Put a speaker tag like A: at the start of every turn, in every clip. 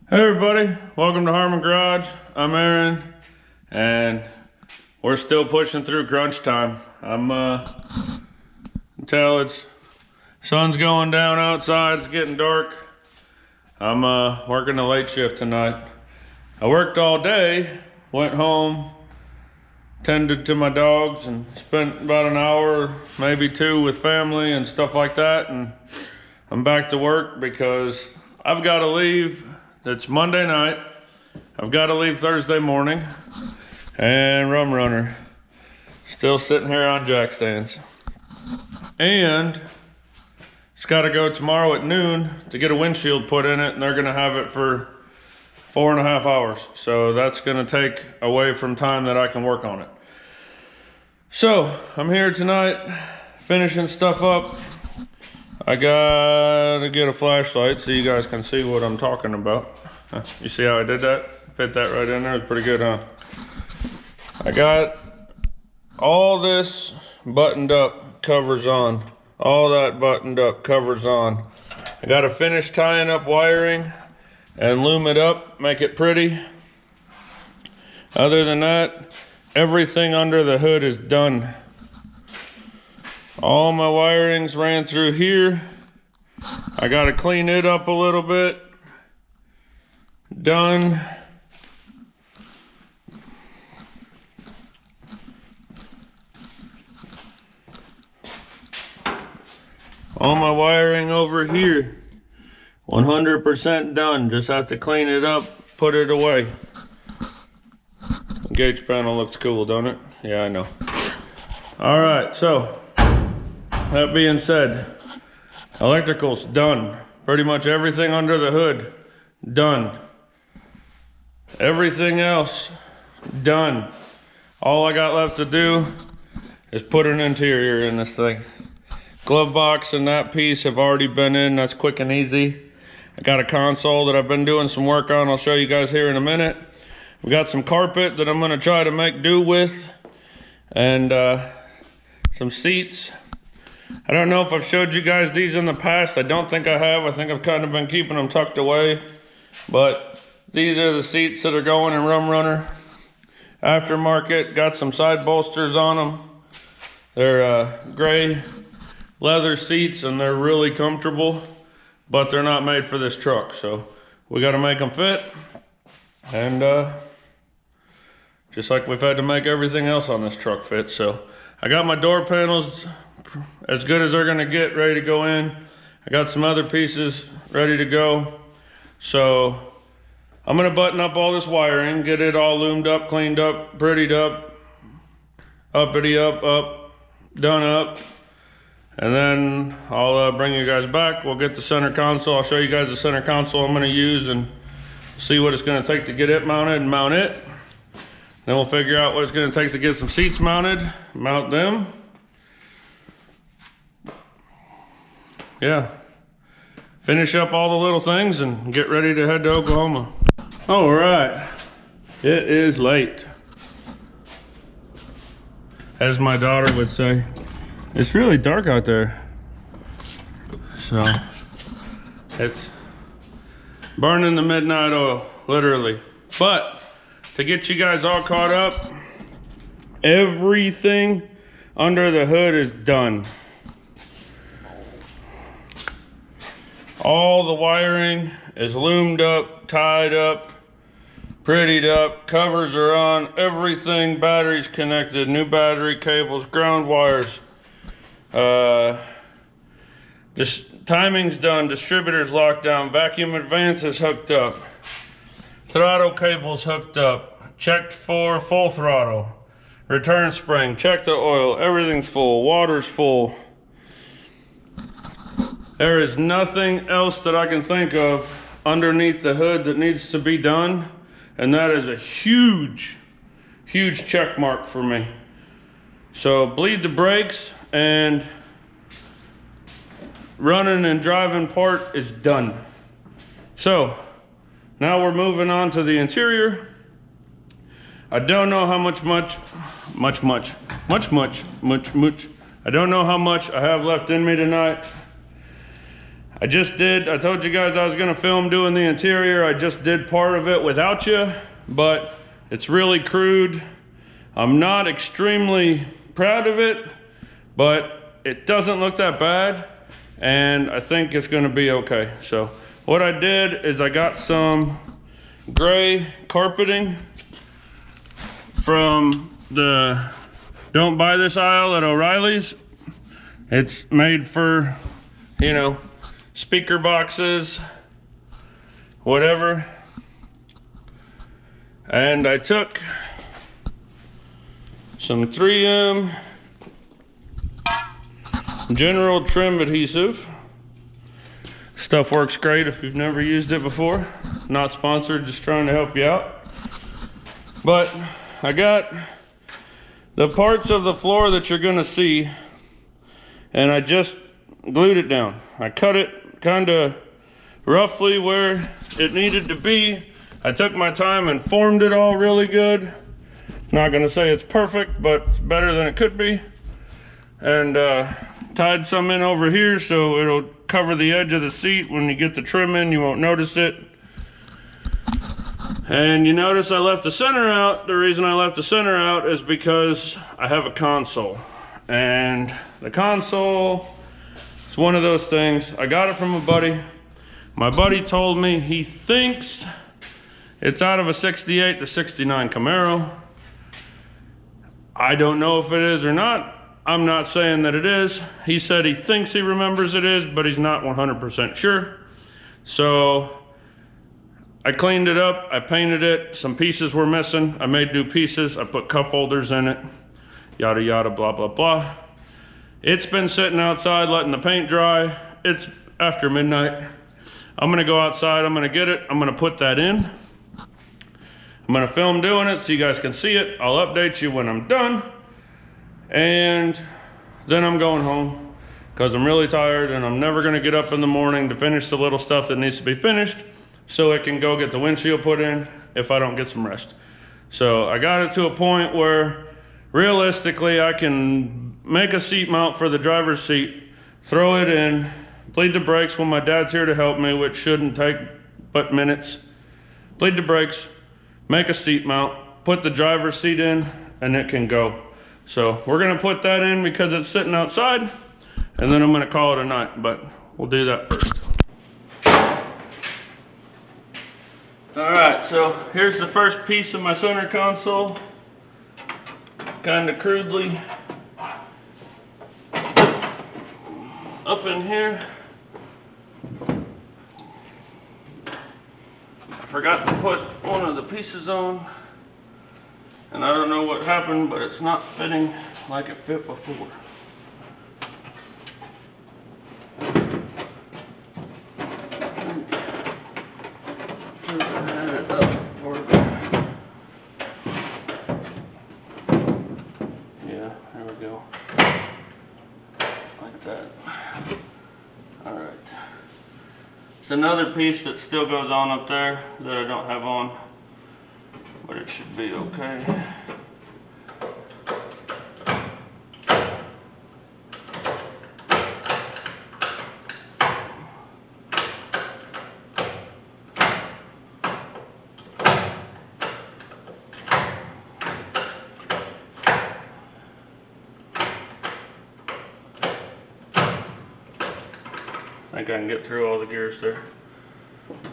A: Hey everybody, welcome to Harmon Garage. I'm Aaron, and we're still pushing through crunch time. Until it's sun's going down outside, it's getting dark. I'm working a late shift tonight. I worked all day, went home, tended to my dogs, and spent about an hour, maybe two, with family and stuff like that. And I'm back to work because I've got to leave. It's Monday night. I've got to leave Thursday morning. And Rumrunner still sitting here on jack stands. And it's got to go tomorrow at noon to get a windshield put in it, and they're going to have it for 4.5 hours. So that's going to take away from time that I can work on it. So I'm here tonight finishing stuff up. I gotta get a flashlight so you guys can see what I'm talking about. You see how I did that? Fit that right in there. It's pretty good, huh? I got all this buttoned up, covers on. All that buttoned up, covers on. I gotta finish tying up wiring and loom it up, make it pretty. Other than that, everything under the hood is done. All my wirings ran through here. I gotta clean it up a little bit. Done. All my wiring over here, 100% done. Just have to clean it up, put it away. The gauge panel looks cool, don't it? Yeah, I know. All right, so that being said, electrical's done. Pretty much everything under the hood, done. Everything else, done. All I got left to do is put an interior in this thing. Glove box and that piece have already been in. That's quick and easy. I got a console that I've been doing some work on. I'll show you guys here in a minute. We got some carpet that I'm gonna try to make do with, and some seats. I don't know if I've showed you guys these in the past. I don't think I have. I think I've kind of been keeping them tucked away. But these are the seats that are going in Rumrunner. Aftermarket, got some side bolsters on them. They're gray leather seats, and they're really comfortable, but they're not made for this truck. So we got to make them fit. And just like we've had to make everything else on this truck fit. So I got my door panels as good as they're gonna get, ready to go in. I got some other pieces ready to go. So I'm gonna button up all this wiring, get it all loomed up, cleaned up, prettied up, uppity up, done up. And then I'll bring you guys back. We'll get the center console. I'll show you guys the center console I'm gonna use and see what it's gonna take to get it mounted and mount it. Then we'll figure out what it's gonna take to get some seats mounted, mount them. Yeah, finish up all the little things and get ready to head to Oklahoma. All right, it is late. As my daughter would say, it's really dark out there. So it's burning the midnight oil, literally. But to get you guys all caught up, everything under the hood is done. All the wiring is loomed up, tied up, prettied up, covers are on, everything, batteries connected, new battery cables, ground wires. Timing's done, distributor's locked down, vacuum advance is hooked up, throttle cable's hooked up, checked for full throttle, return spring, check the oil, everything's full, water's full. There is nothing else that I can think of underneath the hood that needs to be done, and that is a huge, huge check mark for me. So bleed the brakes and running and driving part is done. So now we're moving on to the interior. I don't know how much. I don't know how much I have left in me tonight. I told you guys I was gonna film doing the interior. I just did part of it without you, but it's really crude. I'm not extremely proud of it, but it doesn't look that bad, and I think it's gonna be okay. So what I did is I got some gray carpeting from the Don't Buy This aisle at O'Reilly's. It's made for, you know, speaker boxes, whatever. And I took some 3M general trim adhesive. Stuff works great if you've never used it before. Not sponsored, just trying to help you out. But I got the parts of the floor that you're gonna see, and I just glued it down. I cut it kind of roughly where it needed to be. I took my time and formed it all really good. Not gonna say it's perfect, but it's better than it could be. And tied some in over here so it'll cover the edge of the seat. When you get the trim in, you won't notice it. And you notice I left the center out. The reason I left the center out is because I have a console. And the console, it's one of those things. I got it from a buddy. My buddy told me he thinks it's out of a 68 to 69 Camaro. I don't know if it is or not. I'm not saying that it is. He said he thinks he remembers it is, but he's not 100% sure. So I cleaned it up, I painted it, some pieces were missing. I made new pieces, I put cup holders in it, yada yada, blah blah blah. It's been sitting outside letting the paint dry. It's after midnight. I'm gonna go outside, I'm gonna get it, I'm gonna put that in. I'm gonna film doing it so you guys can see it. I'll update you when I'm done. And then I'm going home because I'm really tired and I'm never gonna get up in the morning to finish the little stuff that needs to be finished so it can go get the windshield put in if I don't get some rest. So I got it to a point where realistically I can make a seat mount for the driver's seat, throw it in, bleed the brakes when my dad's here to help me, which shouldn't take but minutes. Bleed the brakes, make a seat mount, put the driver's seat in, and it can go. So we're gonna put that in because it's sitting outside, and then I'm gonna call it a night, but we'll do that first. All right, so here's the first piece of my center console. Kind of crudely up in here. I forgot to put one of the pieces on, and I don't know what happened, but it's not fitting like it fit before. Yeah, there we go. Like that. All right. It's another piece that still goes on up there that I don't have on, but it should be okay. I think I can get through all the gears there.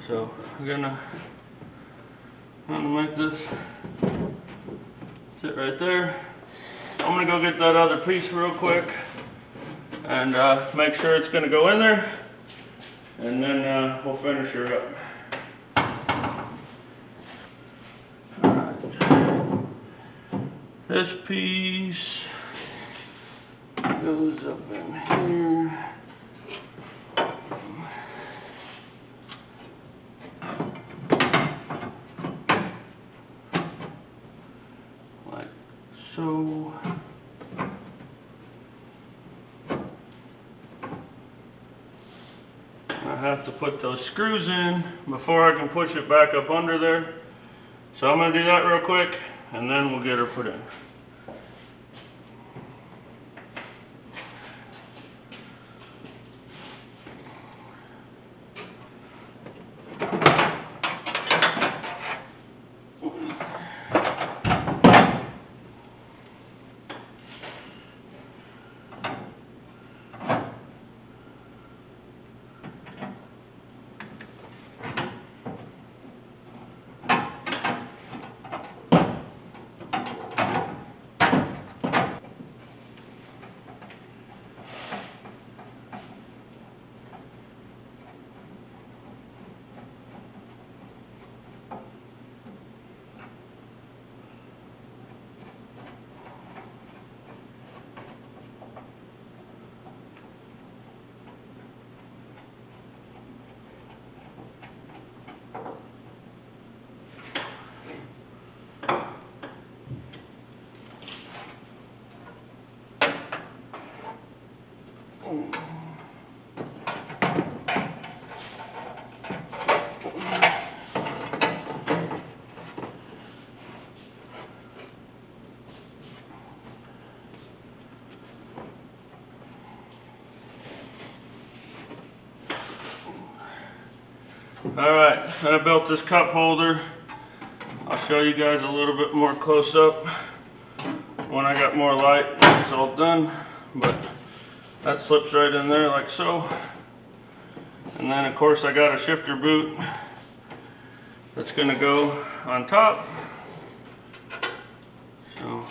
A: So I'm gonna make this sit right there. I'm gonna go get that other piece real quick and make sure it's gonna go in there, and then we'll finish her up. All right. This piece goes up in here. So I have to put those screws in before I can push it back up under there. So I'm going to do that real quick, and then we'll get her put in. Alright, I built this cup holder. I'll show you guys a little bit more close up when I got more light. It's all done, but that slips right in there like so. And then of course I got a shifter boot that's gonna go on top. So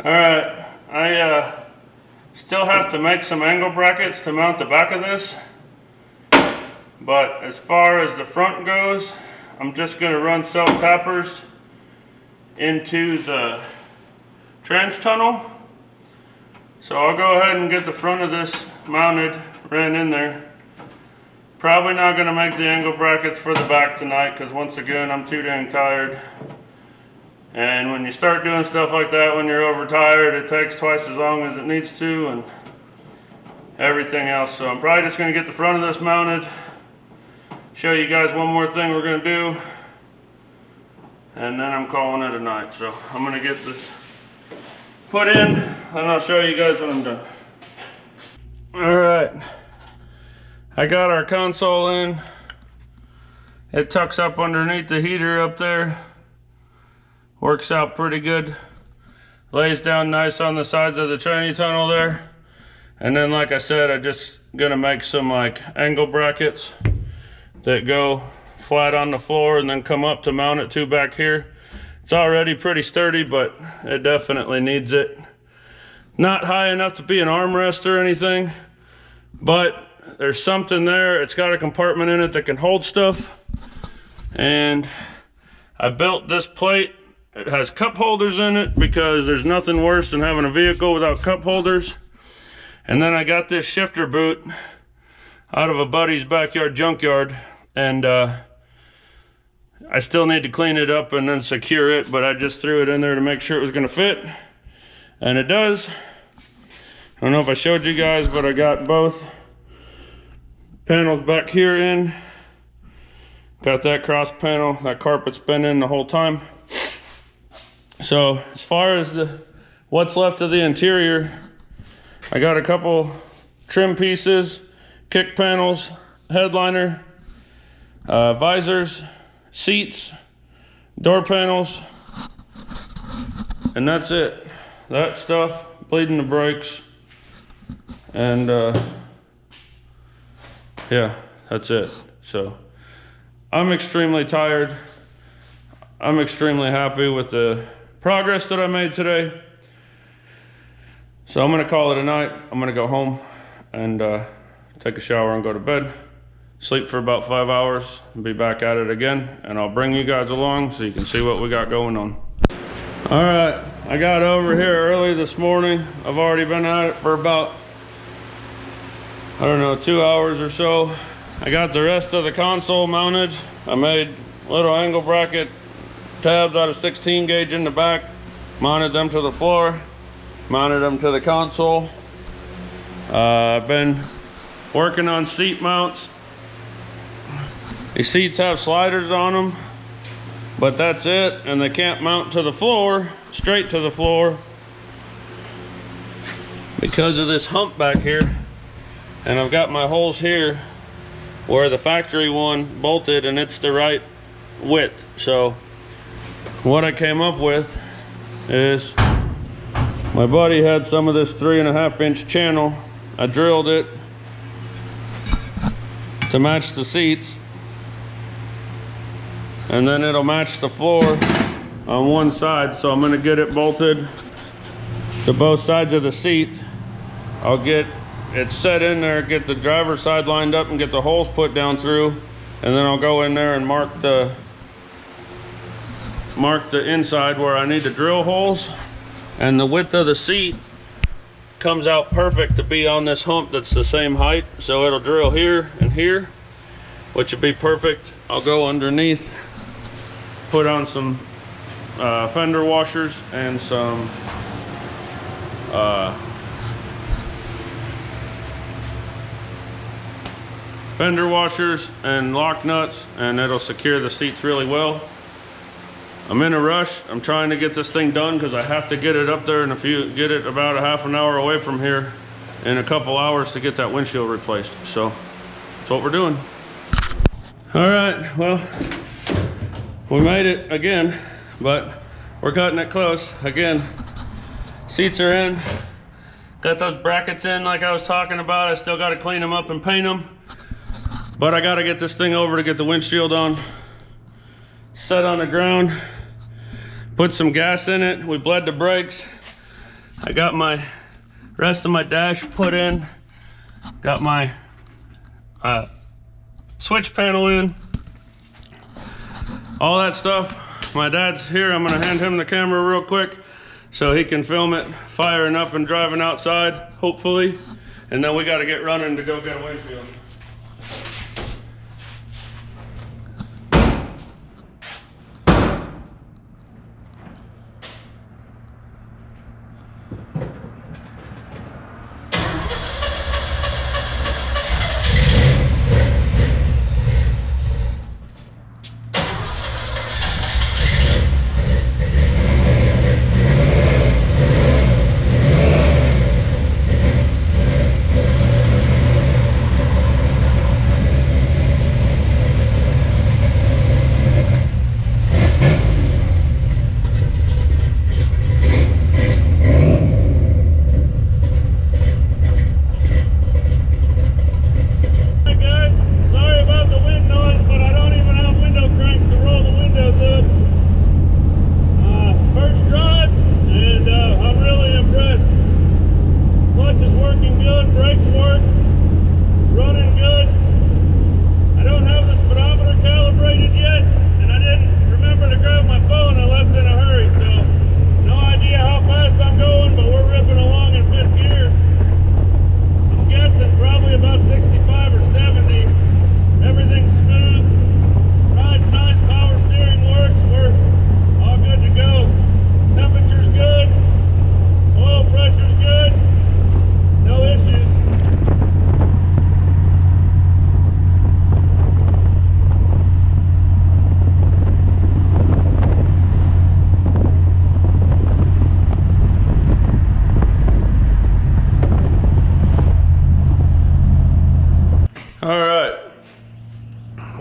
A: alright, I still have to make some angle brackets to mount the back of this, but as far as the front goes, I'm just going to run self-tappers into the trans tunnel. So I'll go ahead and get the front of this mounted, ran in there. Probably not going to make the angle brackets for the back tonight because once again I'm too dang tired. And when you start doing stuff like that when you're overtired, it takes twice as long as it needs to and everything else. So I'm probably just going to get the front of this mounted, show you guys one more thing we're going to do, and then I'm calling it a night. So I'm going to get this put in and I'll show you guys when I'm done. Alright, I got our console in. It tucks up underneath the heater up there. Works out pretty good. Lays down nice on the sides of the tranny tunnel there. And then like I said, I just gonna make some like angle brackets that go flat on the floor and then come up to mount it to back here. It's already pretty sturdy, but it definitely needs it. Not high enough to be an armrest or anything, but there's something there. It's got a compartment in it that can hold stuff. And I built this plate. It has cup holders in it because there's nothing worse than having a vehicle without cup holders. And then I got this shifter boot out of a buddy's backyard junkyard, and I still need to clean it up and then secure it, but I just threw it in there to make sure it was going to fit, and it does. I don't know if I showed you guys, but I got both panels back here in. Got that cross panel, that carpet's been in the whole time. So as far as what's left of the interior, I got a couple trim pieces, kick panels, headliner, visors, seats, door panels, and that's it. That stuff, bleeding the brakes, and yeah, that's it. So I'm extremely tired. I'm extremely happy with the progress that I made today. So I'm gonna call it a night. I'm gonna go home and take a shower and go to bed, sleep for about 5 hours, and be back at it again. And I'll bring you guys along so you can see what we got going on. All right, I got over here early this morning. I've already been at it for about, I don't know, 2 hours or so. I got the rest of the console mounted. I made little angle bracket tabs out of 16 gauge in the back, mounted them to the floor, mounted them to the console. I've been working on seat mounts. These seats have sliders on them, but that's it, and they can't mount to the floor, straight to the floor, because of this hump back here. And I've got my holes here where the factory one bolted, and it's the right width. So what I came up with is, my buddy had some of this 3.5 inch channel. I drilled it to match the seats, and then it'll match the floor on one side. So I'm gonna get it bolted to both sides of the seat. I'll get it set in there, get the driver's side lined up and get the holes put down through, and then I'll go in there and mark the inside where I need to drill holes. And the width of the seat comes out perfect to be on this hump that's the same height, so it'll drill here and here, which would be perfect. I'll go underneath, put on some fender washers and some fender washers and lock nuts, and it'll secure the seats really well. I'm in a rush. I'm trying to get this thing done because I have to get it up there, and if you get it about a half an hour away from here, in a couple hours to get that windshield replaced. So that's what we're doing. All right, well, we made it again, but we're cutting it close. Again, seats are in. Got those brackets in like I was talking about. I still got to clean them up and paint them. But I got to get this thing over to get the windshield on. Set on the ground. Put some gas in it. We bled the brakes. I got my rest of my dash put in. Got my switch panel in. All that stuff. My dad's here. I'm going to hand him the camera real quick so he can film it firing up and driving outside, hopefully. And then we got to get running to go get a windshield.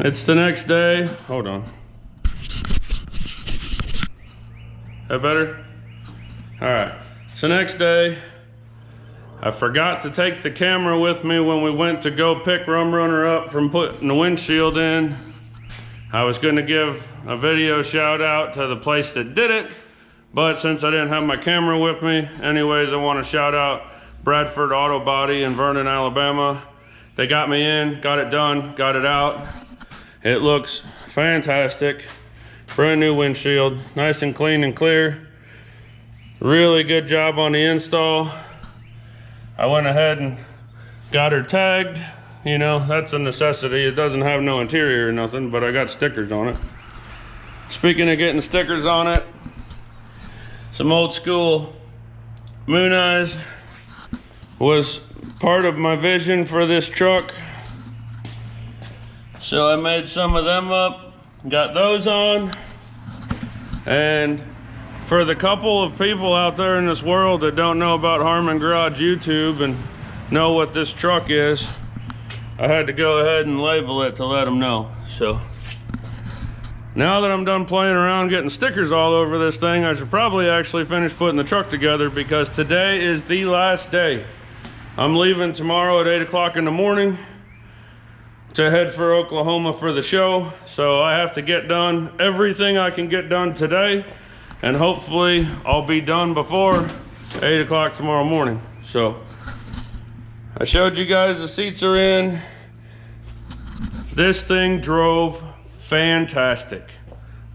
A: It's the next day. Hold on. That better? All right. It's the next day. I forgot to take the camera with me when we went to go pick Rumrunner up from putting the windshield in. I was going to give a video shout out to the place that did it, but since I didn't have my camera with me, anyways, I want to shout out Bradford Auto Body in Vernon, Alabama. They got me in, got it done, got it out. It looks fantastic. Brand new windshield, nice and clean and clear. Really good job on the install. I went ahead and got her tagged. You know, that's a necessity. It doesn't have no interior or nothing, but I got stickers on it. Speaking of getting stickers on it, some old school moon eyes was part of my vision for this truck. So I made some of them up, got those on. And for the couple of people out there in this world that don't know about Harmon Garage YouTube and know what this truck is, I had to go ahead and label it to let them know. So now that I'm done playing around getting stickers all over this thing, I should probably actually finish putting the truck together, because today is the last day. I'm leaving tomorrow at 8 o'clock in the morning to head for Oklahoma for the show. So I have to get done everything I can get done today, and hopefully I'll be done before 8 o'clock tomorrow morning. So I showed you guys the seats are in. This thing drove fantastic.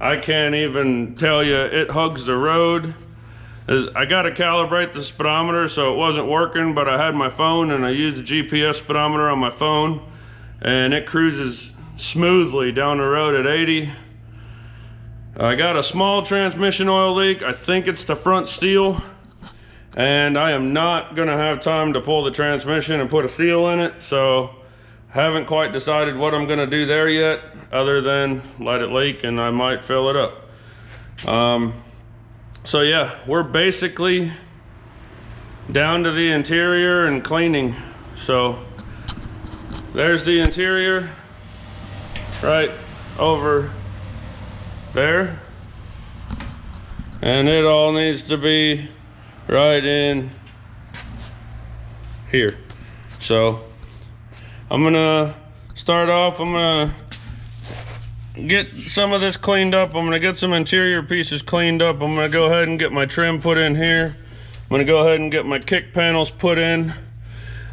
A: I can't even tell you, it hugs the road. I got to calibrate the speedometer, so it wasn't working, but I had my phone and I used the GPS speedometer on my phone, and it cruises smoothly down the road at 80. I got a small transmission oil leak. I think it's the front seal, and I am not gonna have time to pull the transmission and put a seal in it, so haven't quite decided what I'm gonna do there yet, other than let it leak and I might fill it up. So yeah, we're basically down to the interior and cleaning. So there's the interior right over there, and it all needs to be right in here. So I'm gonna start off, I'm gonna get some of this cleaned up. I'm gonna get some interior pieces cleaned up. I'm gonna go ahead and get my trim put in here. I'm gonna go ahead and get my kick panels put in.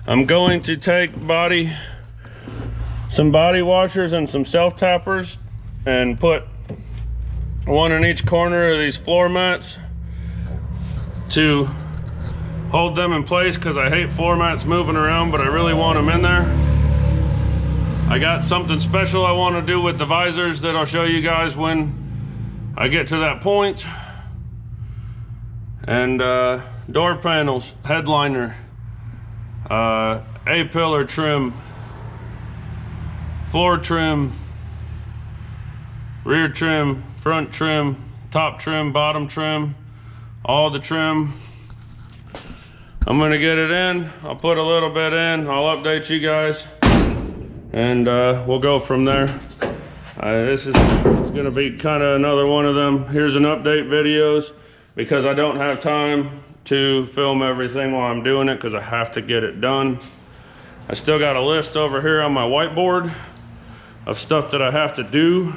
A: I'm going to take some body washers and some self tappers and put one in each corner of these floor mats to hold them in place, because I hate floor mats moving around, but I really want them in there. I got something special I want to do with the visors that I'll show you guys when I get to that point. And door panels, headliner, A-pillar trim, floor trim, rear trim, front trim, top trim, bottom trim, all the trim. I'm gonna get it in. I'll put a little bit in. I'll update you guys, and we'll go from there. This is gonna be kind of another one of them here's an update videos, because I don't have time to film everything while I'm doing it, because I have to get it done. I still got a list over here on my whiteboard of stuff that I have to do.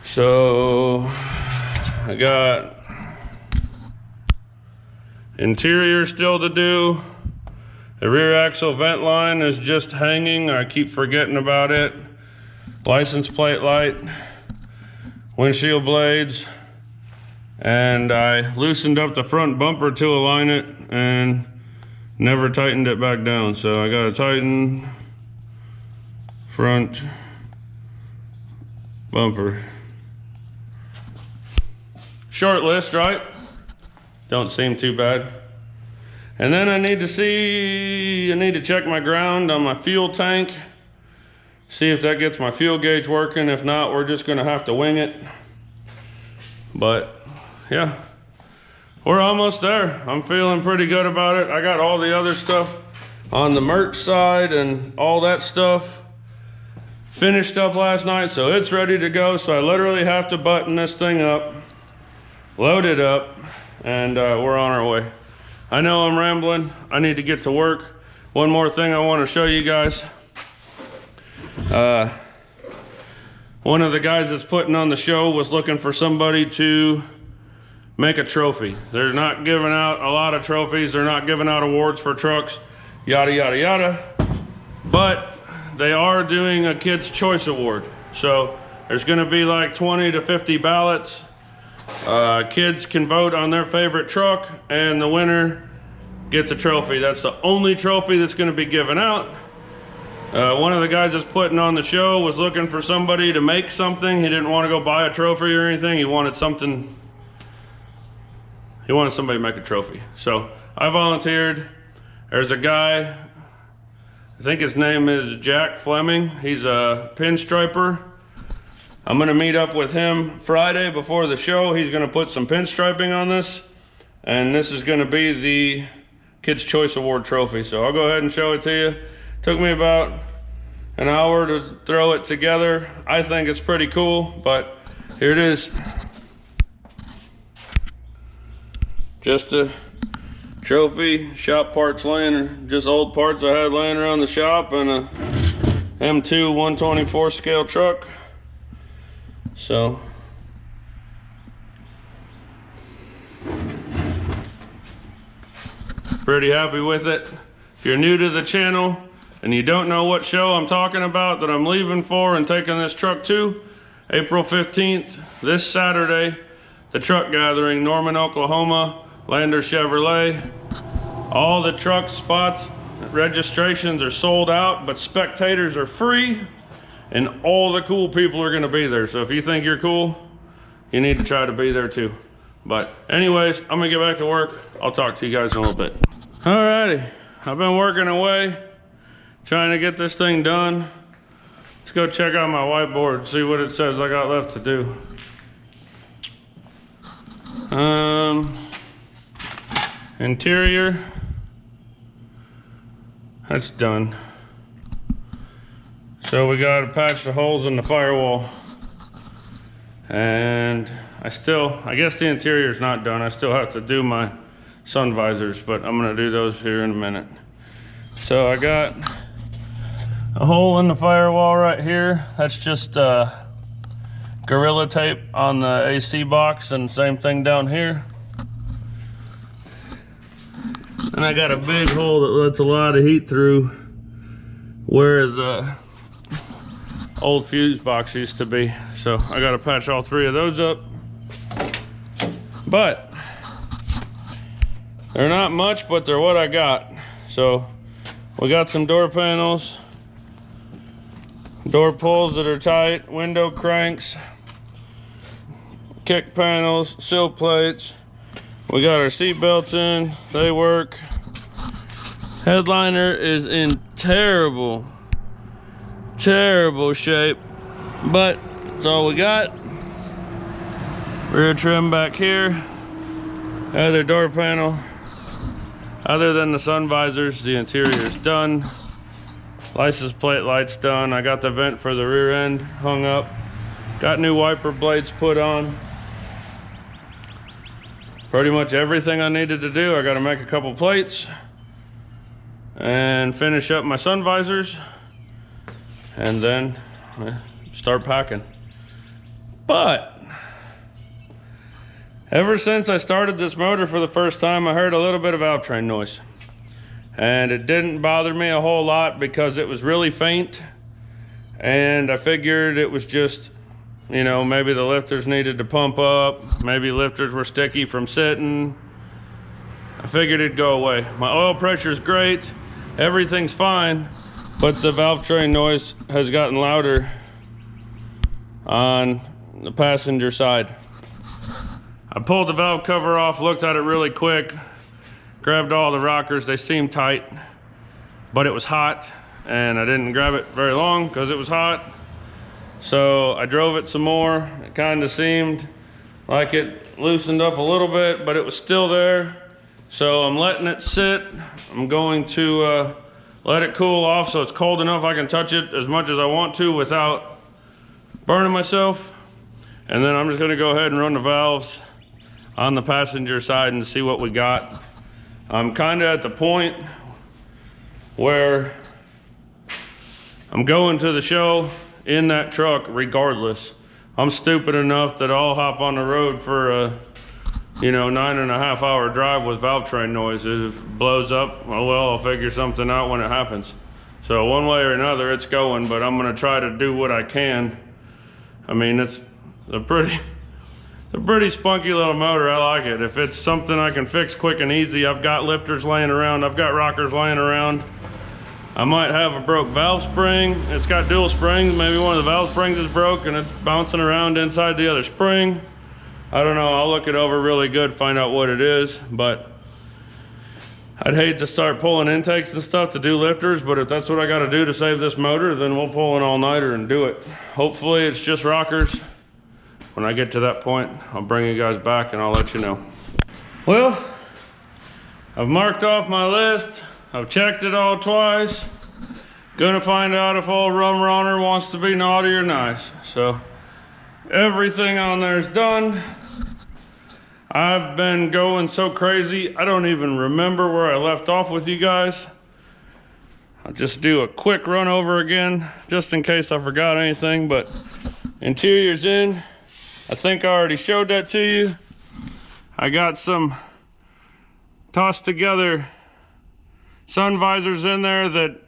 A: So I got interior still to do. The rear axle vent line is just hanging. I keep forgetting about it. License plate light, windshield blades, and I loosened up the front bumper to align it and never tightened it back down. So I gotta tighten front bumper. Short list, right? Don't seem too bad. And then I need to check my ground on my fuel tank, see if that gets my fuel gauge working. If not, we're just gonna have to wing it. But yeah, we're almost there. I'm feeling pretty good about it. I got all the other stuff on the merch side and all that stuff finished up last night, so it's ready to go. So I literally have to button this thing up, load it up, and we're on our way. I know I'm rambling. I need to get to work. One more thing I want to show you guys. One of the guys that's putting on the show was looking for somebody to make a trophy. They're not giving out a lot of trophies. They're not giving out awards for trucks, yada, yada, yada. But they are doing a Kids' Choice Award. So there's gonna be like 20 to 50 ballots. Kids can vote on their favorite truck, and the winner gets a trophy. That's the only trophy that's going to be given out. One of the guys that's putting on the show was looking for somebody to make something. He didn't want to go buy a trophy or anything. He wanted somebody to make a trophy. So I volunteered. There's a guy, I think his name is Jack Fleming. He's a pinstriper. I'm gonna meet up with him Friday before the show. He's gonna put some pinstriping on this, and this is gonna be the Kids' Choice Award trophy. So I'll go ahead and show it to you. Took me about an hour to throw it together. I think it's pretty cool, but here it is. Just a trophy, shop parts laying, just old parts I had laying around the shop, and a M2 124 scale truck. So pretty happy with it. If you're new to the channel and you don't know what show I'm talking about that I'm leaving for and taking this truck to, April 15th, this Saturday, the truck gathering, Norman, Oklahoma, Lander Chevrolet. All the truck spots, registrations are sold out, but spectators are free. And all the cool people are gonna be there. So if you think you're cool, you need to try to be there too. But anyways, I'm gonna get back to work. I'll talk to you guys in a little bit. Alrighty, I've been working away, trying to get this thing done. Let's go check out my whiteboard, see what it says I got left to do. Interior, that's done. So we got to patch the holes in the firewall. And I guess the interior is not done. I still have to do my sun visors, but I'm gonna do those here in a minute. So I got a hole in the firewall right here. That's just Gorilla Tape on the AC box, and same thing down here. And I got a big hole that lets a lot of heat through where the old fuse box used to be. So I got to patch all three of those up. But they're not much, but they're what I got. So we got some door panels, door pulls that are tight, window cranks, kick panels, sill plates. We got our seat belts in, they work. Headliner is in terrible shape, but that's all we got. Rear trim back here, other door panel. Other than the sun visors, the interior is done. License plate lights done. I got the vent for the rear end hung up. Got new wiper blades put on. Pretty much everything I needed to do. I got to make a couple plates and finish up my sun visors, and then start packing. But ever since I started this motor for the first time, I heard a little bit of valve train noise, and it didn't bother me a whole lot because it was really faint, and I figured it was just, you know, maybe the lifters needed to pump up, maybe lifters were sticky from sitting. I figured it'd go away. My oil pressure is great, everything's fine, but the valve train noise has gotten louder on the passenger side. I pulled the valve cover off, looked at it really quick, grabbed all the rockers. They seemed tight, but it was hot, and I didn't grab it very long because it was hot. So I drove it some more. It kind of seemed like it loosened up a little bit, but it was still there. So I'm letting it sit. I'm going to let it cool off so it's cold enough I can touch it as much as I want to without burning myself. And then I'm just gonna go ahead and run the valves on the passenger side and see what we got. I'm kind of at the point where I'm going to the show in that truck regardless. I'm stupid enough that I'll hop on the road for a 9.5 hour drive with valve train noise. If it blows up, oh well, I'll figure something out when it happens. So one way or another it's going, but I'm gonna try to do what I can. I mean, it's a pretty spunky little motor. I like it. If it's something I can fix quick and easy, I've got lifters laying around, I've got rockers laying around. I might have a broke valve spring. It's got dual springs. Maybe one of the valve springs is broke and it's bouncing around inside the other spring. I don't know. I'll look it over really good, find out what it is, but I'd hate to start pulling intakes and stuff to do lifters, but if that's what I got to do to save this motor, then we'll pull an all-nighter and do it. Hopefully it's just rockers. When I get to that point, I'll bring you guys back and I'll let you know. Well, I've marked off my list. I've checked it all twice. Gonna find out if old Rumrunner wants to be naughty or nice. So everything on there is done. I've been going so crazy, I don't even remember where I left off with you guys. I'll just do a quick run over again, just in case I forgot anything, but interior's in. I think I already showed that to you. I got some tossed together sun visors in there that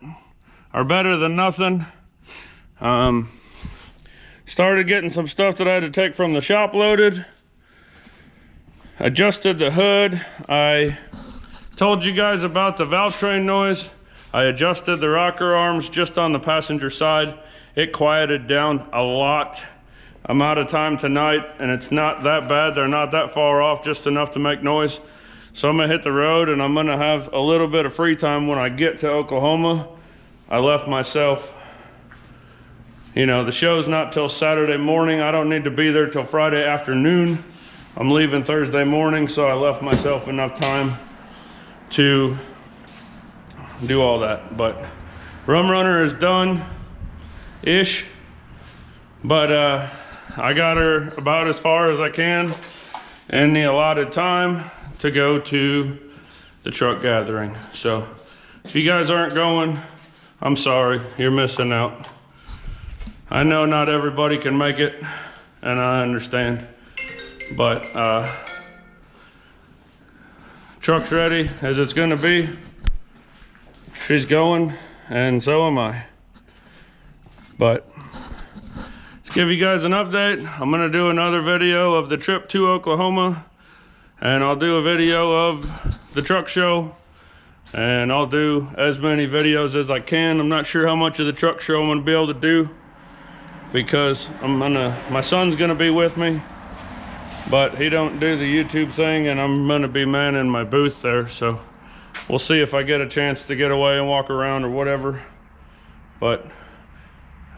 A: are better than nothing. Started getting some stuff that I had to take from the shop loaded. Adjusted the hood. I told you guys about the valve train noise. I adjusted the rocker arms just on the passenger side. It quieted down a lot. I'm out of time tonight and it's not that bad. They're not that far off, just enough to make noise. So I'm gonna hit the road and I'm gonna have a little bit of free time when I get to Oklahoma. I left myself, the show's not till Saturday morning. I don't need to be there till Friday afternoon. I'm leaving Thursday morning, so I left myself enough time to do all that. But Rumrunner is done ish, but I got her about as far as I can in the allotted time to go to the truck gathering. So if you guys aren't going, I'm sorry, you're missing out. I know not everybody can make it, and I understand, but truck's ready as it's gonna be. She's going, and so am I. But let's give you guys an update. I'm gonna do another video of the trip to Oklahoma, and I'll do a video of the truck show, and I'll do as many videos as I can. I'm not sure how much of the truck show I'm gonna be able to do, because my son's gonna be with me, but he don't do the YouTube thing, and I'm gonna be manning my booth there. So we'll see if I get a chance to get away and walk around or whatever, but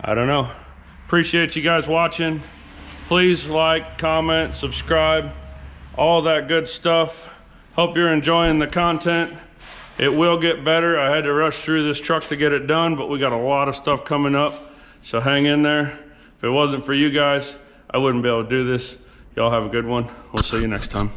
A: I don't know. Appreciate you guys watching. Please like, comment, subscribe, all that good stuff. Hope you're enjoying the content. It will get better. I had to rush through this truck to get it done, but we got a lot of stuff coming up, so hang in there. If it wasn't for you guys, I wouldn't be able to do this. Y'all have a good one. We'll see you next time.